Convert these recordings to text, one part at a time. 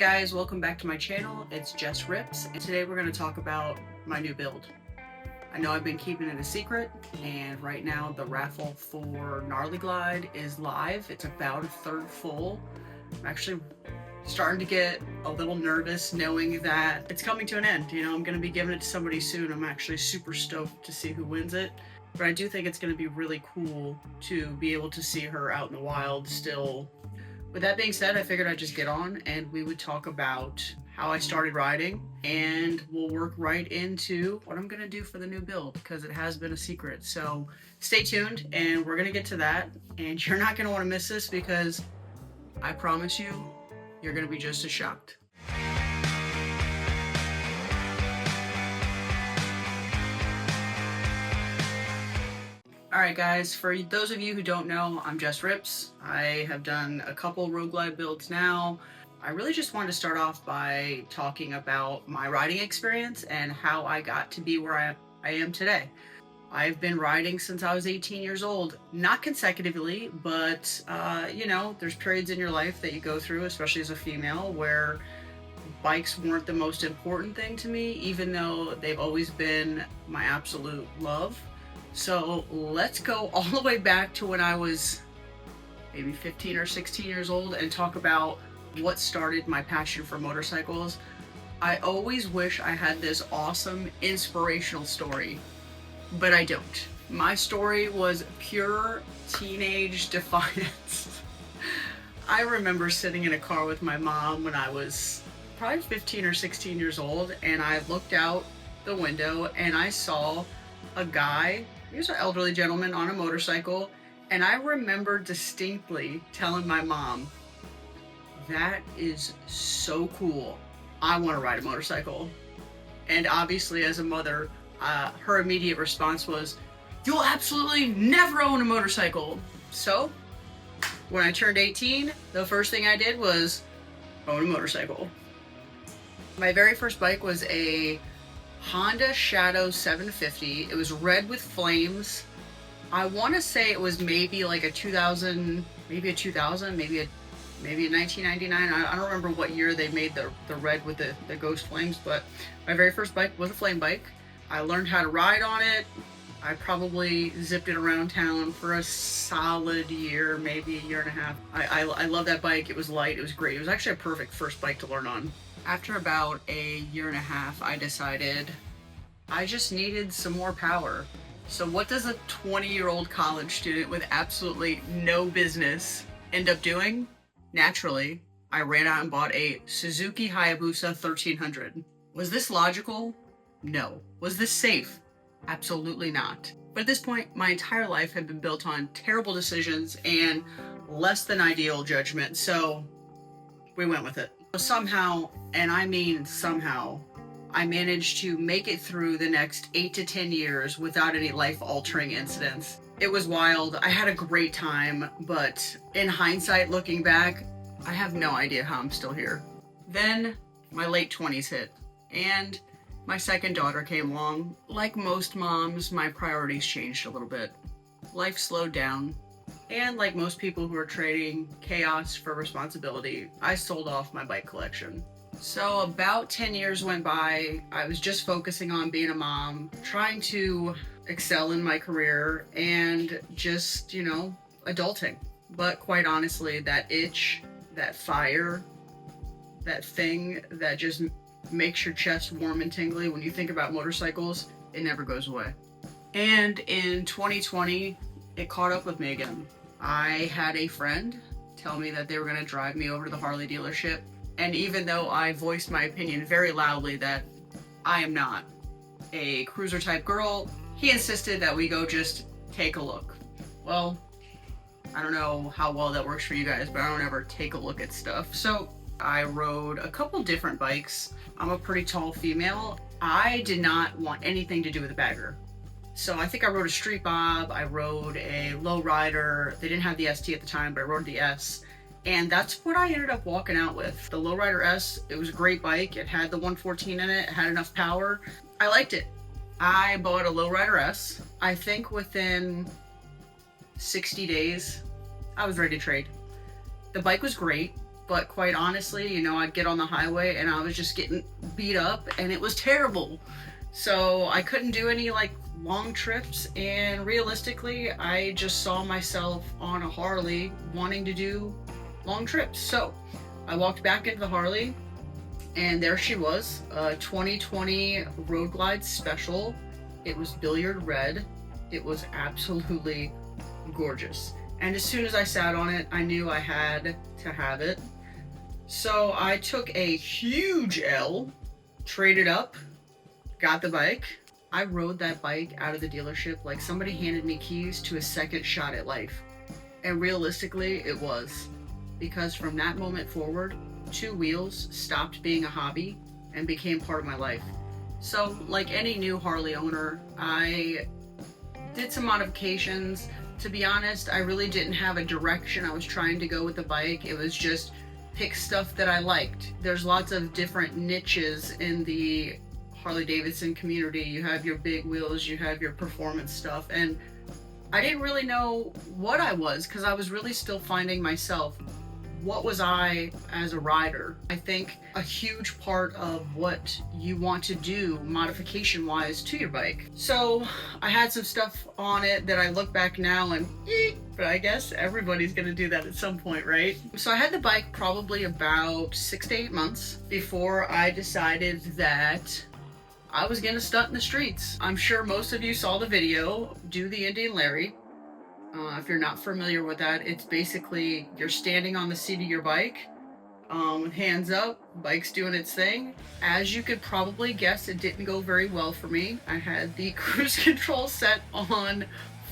guys, welcome back to my channel. It's Jess Rips, and today we're going to talk about my new build. I know I've been keeping it a secret, and right now the raffle for Harley Glide is live. It's about a third full. I'm actually starting to get a little nervous knowing that it's coming to an end. You know, I'm going to be giving it to somebody soon. I'm actually super stoked to see who wins it. But I do think it's going to be really cool to be able to see her out in the wild still. With that being said, I figured I'd just get on and we would talk about how I started riding, and we'll work right into what I'm going to do for the new build because it has been a secret. So stay tuned and we're going to get to that, and you're not going to want to miss this because I promise you, you're going to be just as shocked. Alright guys, for those of you who don't know, I'm Jess Rips. I have done a couple Road Glide builds now. I really just wanted to start off by talking about my riding experience and how I got to be where I am today. I've been riding since I was 18 years old. Not consecutively, but you know, there's periods in your life that you go through, especially as a female, where bikes weren't the most important thing to me, even though they've always been my absolute love. So let's go all the way back to when I was maybe 15 or 16 years old and talk about what started my passion for motorcycles. I always wish I had this awesome inspirational story, but I don't. My story was pure teenage defiance. I remember sitting in a car with my mom when I was probably 15 or 16 years old, and I looked out the window and I saw a guy. He was an elderly gentleman on a motorcycle, and I remember distinctly telling my mom, that is so cool. I want to ride a motorcycle. And obviously as a mother, her immediate response was, you'll absolutely never own a motorcycle. So when I turned 18, the first thing I did was own a motorcycle. My very first bike was a Honda Shadow 750. It was red with flames. I want to say it was maybe like a 2000, maybe a 1999. I don't remember what year they made the red with the ghost flames, but my very first bike was a flame bike. I learned how to ride on it. I probably zipped it around town for a solid year, maybe a year and a half. I love that bike. It was light. It was great. It was actually a perfect first bike to learn on. After about a year and a half, I decided I just needed some more power. So what does a 20-year-old college student with absolutely no business end up doing? Naturally, I ran out and bought a Suzuki Hayabusa 1300. Was this logical? No. Was this safe? Absolutely not. But at this point, my entire life had been built on terrible decisions and less than ideal judgment, so we went with it. Somehow, and I mean somehow, I managed to make it through the next 8 to 10 years without any life-altering incidents. It was wild. I had a great time, but in hindsight, looking back, I have no idea how I'm still here. Then my late 20s hit, and my second daughter came along. Like most moms, my priorities changed a little bit. Life slowed down. And like most people who are trading chaos for responsibility, I sold off my bike collection. So about 10 years went by. I was just focusing on being a mom, trying to excel in my career, and just, you know, adulting. But quite honestly, that itch, that fire, that thing that just makes your chest warm and tingly when you think about motorcycles, it never goes away. And in 2020, it caught up with me again. I had a friend tell me that they were going to drive me over to the Harley dealership, and even though I voiced my opinion very loudly that I am not a cruiser type girl, he insisted that we go just take a look. Well, I don't know how well that works for you guys, but I don't ever take a look at stuff. So I rode a couple different bikes. I'm a pretty tall female. I did not want anything to do with a bagger. So I think I rode a Street Bob, I rode a Lowrider. They didn't have the ST at the time, but I rode the S. And that's what I ended up walking out with. The Lowrider S, it was a great bike. It had the 114 in it, it had enough power. I liked it. I bought a Lowrider S. I think within 60 days, I was ready to trade. The bike was great, but quite honestly, you know, I'd get on the highway and I was just getting beat up and it was terrible. So I couldn't do any like long trips, and realistically, I just saw myself on a Harley wanting to do long trips. So I walked back into the Harley, and there she was, a 2020 Road Glide Special. It was billiard red. It was absolutely gorgeous. And as soon as I sat on it, I knew I had to have it. So I took a huge L, traded up, got the bike. I rode that bike out of the dealership like somebody handed me keys to a second shot at life. And realistically, it was. Because from that moment forward, two wheels stopped being a hobby and became part of my life. So like any new Harley owner, I did some modifications. To be honest, I really didn't have a direction I was trying to go with the bike. It was just pick stuff that I liked. There's lots of different niches in the Harley Davidson community. You have your big wheels, you have your performance stuff, and I didn't really know what I was because I was really still finding myself. What was I as a rider? I think a huge part of what you want to do modification wise to your bike. So I had some stuff on it that I look back now and but I guess everybody's gonna do that at some point, right? So I had the bike probably about 6 to 8 months before I decided that I was gonna stunt in the streets. I'm sure most of you saw the video, Do the Indian Larry. If you're not familiar with that, it's basically you're standing on the seat of your bike, with hands up, bike's doing its thing. As you could probably guess, it didn't go very well for me. I had the cruise control set on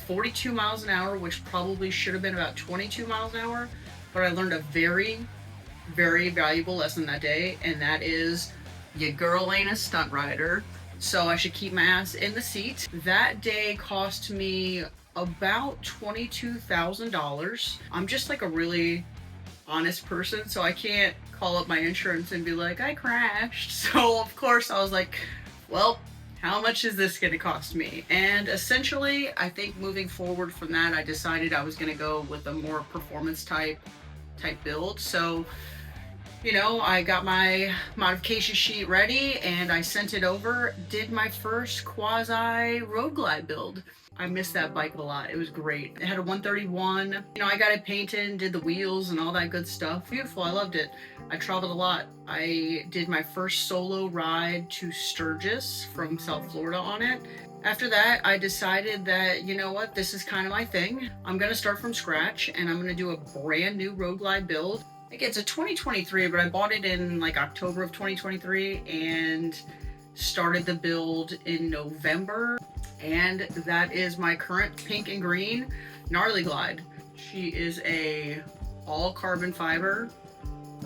42 miles an hour, which probably should have been about 22 miles an hour, but I learned a very, very valuable lesson that day, and that is, your girl ain't a stunt rider, so I should keep my ass in the seat. That day cost me about $22,000. I'm just like a really honest person, so I can't call up my insurance and be like, I crashed. So of course I was like, well, how much is this gonna cost me? And essentially, I think moving forward from that, I decided I was gonna go with a more performance type build. So, you know, I got my modification sheet ready and I sent it over, did my first quasi road glide build. I missed that bike a lot. It was great. It had a 131. You know, I got it painted, did the wheels and all that good stuff. Beautiful, I loved it. I traveled a lot. I did my first solo ride to Sturgis from South Florida on it. After that, I decided that, you know what, this is kind of my thing. I'm gonna start from scratch and I'm gonna do a brand new road glide build. Like, it's a 2023, but I bought it in like October of 2023 and started the build in November. And that is my current pink and green Gnarly Glide. She is a all carbon fiber.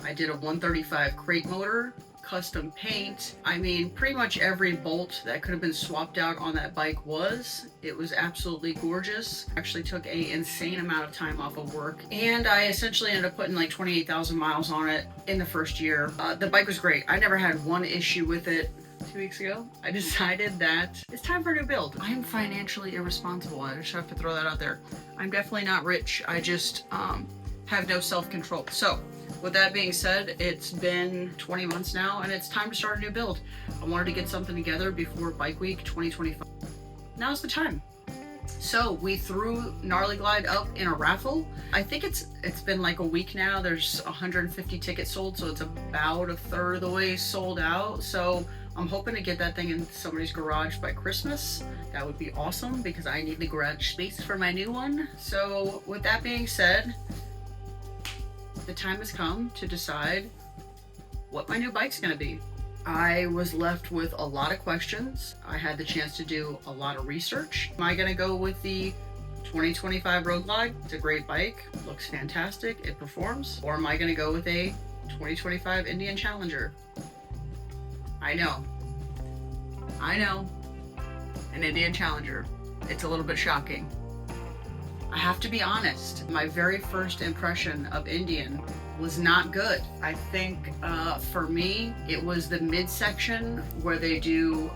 I did a 135 crate motor, custom paint. I mean, pretty much every bolt that could have been swapped out on that bike was. It was absolutely gorgeous. Actually took an insane amount of time off of work. And I essentially ended up putting like 28,000 miles on it in the first year. The bike was great. I never had one issue with it. 2 weeks ago, I decided that it's time for a new build. I am financially irresponsible. I just have to throw that out there. I'm definitely not rich. I just have no self-control. So with that being said, it's been 20 months now and it's time to start a new build. I wanted to get something together before Bike Week 2025. Now's the time. So we threw Gnarly Glide up in a raffle. I think it's been like a week now. There's 150 tickets sold, so it's about a third of the way sold out. So I'm hoping to get that thing in somebody's garage by Christmas. That would be awesome because I need the garage space for my new one. So with that being said, the time has come to decide what my new bike's gonna be. I was left with a lot of questions. I had the chance to do a lot of research. Am I gonna go with the 2025 Road Glide? It's a great bike, looks fantastic, it performs. Or am I gonna go with a 2025 Indian Challenger? I know, an Indian Challenger. It's a little bit shocking. I have to be honest, my very first impression of Indian was not good. I think for me, it was the midsection where they do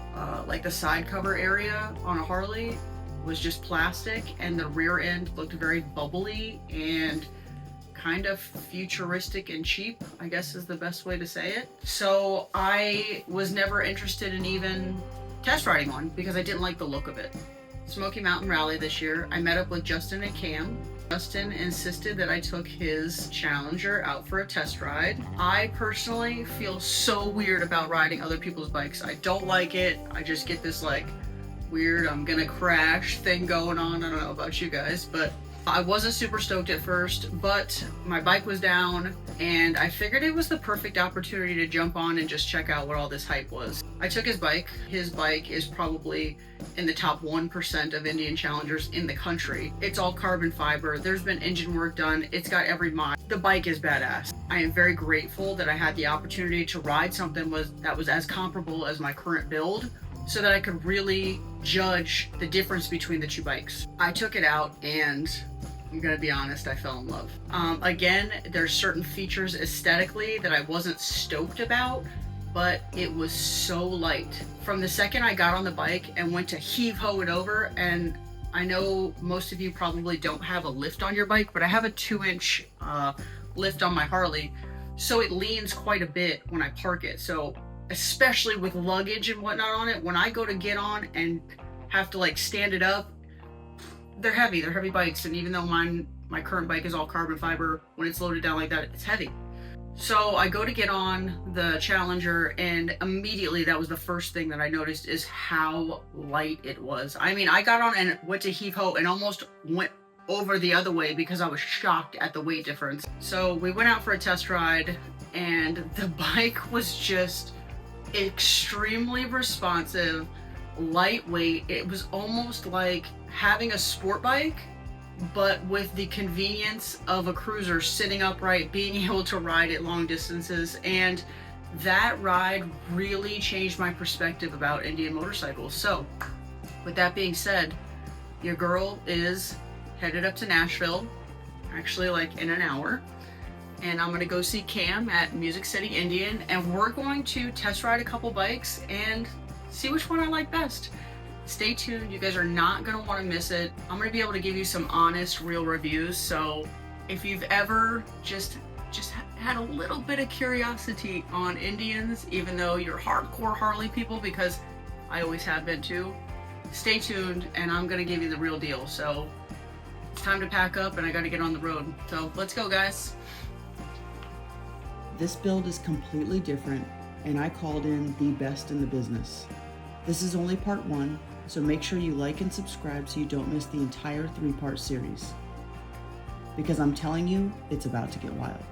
like the side cover area on a Harley was just plastic, and the rear end looked very bubbly and kind of futuristic and cheap, I guess is the best way to say it. So I was never interested in even test riding one because I didn't like the look of it. Smoky Mountain Rally this year, I met up with Justin and Cam. Justin insisted that I took his Challenger out for a test ride. I personally feel so weird about riding other people's bikes. I don't like it. I just get this like weird I'm gonna crash thing going on. I don't know about you guys, but I wasn't super stoked at first, but my bike was down and I figured it was the perfect opportunity to jump on and just check out what all this hype was. I took his bike. His bike is probably in the top 1% of Indian Challengers in the country. It's all carbon fiber. There's been engine work done. It's got every mod. The bike is badass. I am very grateful that I had the opportunity to ride something that was as comparable as my current build, so that I could really judge the difference between the two bikes. I took it out and I'm gonna be honest, I fell in love. Again, there's certain features aesthetically that I wasn't stoked about, but it was so light. From the second I got on the bike and went to heave-ho it over, and I know most of you probably don't have a lift on your bike, but I have a 2-inch lift on my Harley, so it leans quite a bit when I park it. So especially with luggage and whatnot on it, when I go to get on and have to like stand it up, they're heavy bikes. And even though my current bike is all carbon fiber, when it's loaded down like that, it's heavy. So I go to get on the Challenger and immediately that was the first thing that I noticed is how light it was. I mean, I got on and went to heave ho and almost went over the other way because I was shocked at the weight difference. So we went out for a test ride and the bike was just extremely responsive, lightweight. It was almost like having a sport bike, but with the convenience of a cruiser, sitting upright, being able to ride at long distances. And that ride really changed my perspective about Indian motorcycles. So with that being said, your girl is headed up to Nashville, actually like in an hour. And I'm gonna go see Cam at Music City Indian, and we're going to test ride a couple bikes and see which one I like best. Stay tuned, you guys are not gonna wanna miss it. I'm gonna be able to give you some honest, real reviews. So if you've ever just had a little bit of curiosity on Indians, even though you're hardcore Harley people, because I always have been too, stay tuned and I'm gonna give you the real deal. So it's time to pack up and I gotta get on the road. So let's go, guys. This build is completely different, and I called in the best in the business. This is only part 1, so make sure you like and subscribe so you don't miss the entire 3-part series. Because I'm telling you, it's about to get wild.